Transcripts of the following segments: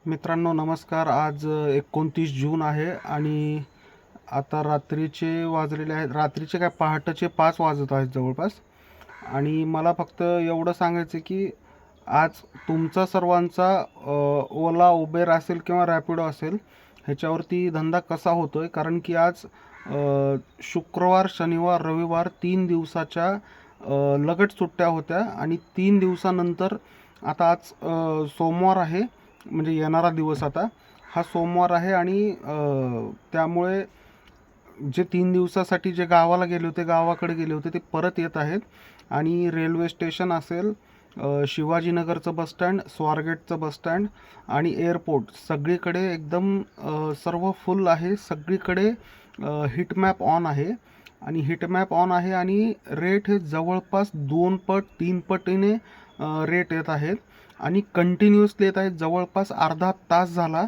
मित्रांनो नमस्कार. आज 29 जून आहे आणि आता रात्रीचे वाजलेले आहेत, रात्रीचे काय पहाटेचे 5 वाजत आहेत जवळपास. आणि मला फक्त एवढं सांगायचं की आज तुमचा सर्वांचा ओला उबेर असेल किंवा रॅपिडो असेल ह्याच्यावरती धंदा कसा होतोय, कारण की आज शुक्रवार शनिवार रविवार 3 दिवसाच्या लगट सुट्ट्या होत्या आणि 3 दिवसानंतर आता आज सोमवार आहे, म्हणजे येणारा दिवस आता हा सोमवार आहे. आणि त्यामुळे जे 3 दिवसासाठी जे गावाला गेले होते, गावाकडे गेले होते, ते परत येत आहेत. आणि रेल्वे स्टेशन असेल, शिवाजीनगरचं बसस्टँड, स्वारगेटचं बसस्टँड आणि एअरपोर्ट सगळीकडे एकदम सर्व फुल आहे. सगळीकडे हिटमॅप ऑन आहे आणि हिटमॅप ऑन आहे आणि रेट हे जवळपास 2 पट 3 पटीने रेट येत आहेत आणि कंटिन्युअसली येत आहेत. जवळपास अर्धा तास झाला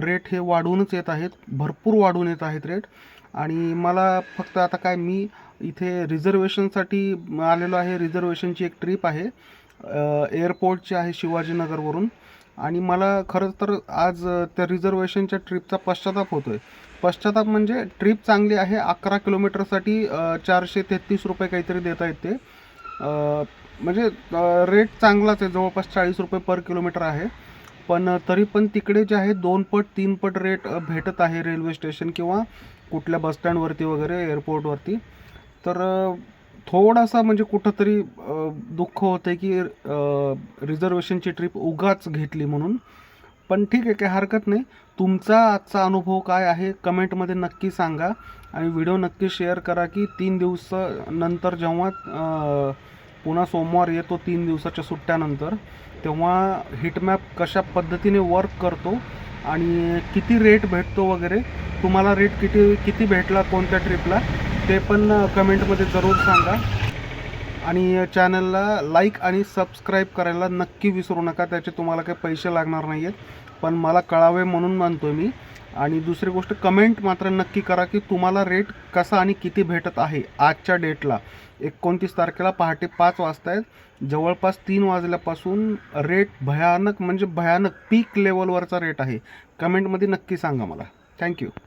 रेट हे वाढूनच येत आहेत, भरपूर वाढून येत आहेत रेट. आणि मला फक्त आता काय, मी इथे रिझर्वेशनसाठी आलेलो आहे. रिझर्वेशनची एक ट्रिप आहे, एअरपोर्टची आहे शिवाजीनगरवरून. आणि मला खरंच तर आज त्या रिझर्वेशनच्या ट्रिपचा पश्चाताप होतो आहे. पश्चाताप म्हणजे ट्रिप चांगली आहे, 11 किलोमीटरसाठी 433 रुपये काहीतरी देत आहेत ते. म्हणजे रेट चांगलाच आहे, जवळपास 40 रुपये पर किलोमीटर आहे. पण तरी पण तिकडे जे आहे 2 पट 3 पट रेट भेटत आहे रेल्वे स्टेशन किंवा कुठल्या बसस्टँडवरती वगैरे एअरपोर्टवरती. तर थोडासा म्हणजे कुठंतरी दुःख होतं की रिझर्वेशनची ट्रिप उगाच घेतली म्हणून. पण ठीक आहे, काही हरकत नाही. तुमचा आजचा अनुभव काय आहे कमेंटमध्ये नक्की सांगा आणि व्हिडिओ नक्की शेअर करा की 3 दिवसानंतर जेव्हा पुन्हा सोमवार येतो 3 दिवसाच्या सुट्ट्यानंतर, तेव्हा हिटमॅप कशा पद्धतीने वर्क करतो आणि किती रेट भेटतो वगैरे. तुम्हाला रेट किती किती भेटला कोणत्या ट्रिपला ते पण कमेंटमध्ये जरूर सांगा. आणि चॅनलला लाईक आणि सबस्क्राईब करायला नक्की विसरू नका. त्याचे तुम्हाला काही पैसे लागणार नाही आहेत, पण मला कळावे म्हणून म्हणतो मी. आणि दुसरी गोष्ट, कमेंट मात्र नक्की करा की तुम्हाला रेट कसा आणि किती भेटत आहे आजच्या डेटला. 29 तारखेला पहाटे 5 वाजता आहेत, जवळपास 3 वाजल्यापासून रेट भयानक म्हणजे भयानक पीक लेवलवरचा रेट आहे. कमेंटमध्ये नक्की सांगा मला. थँक्यू.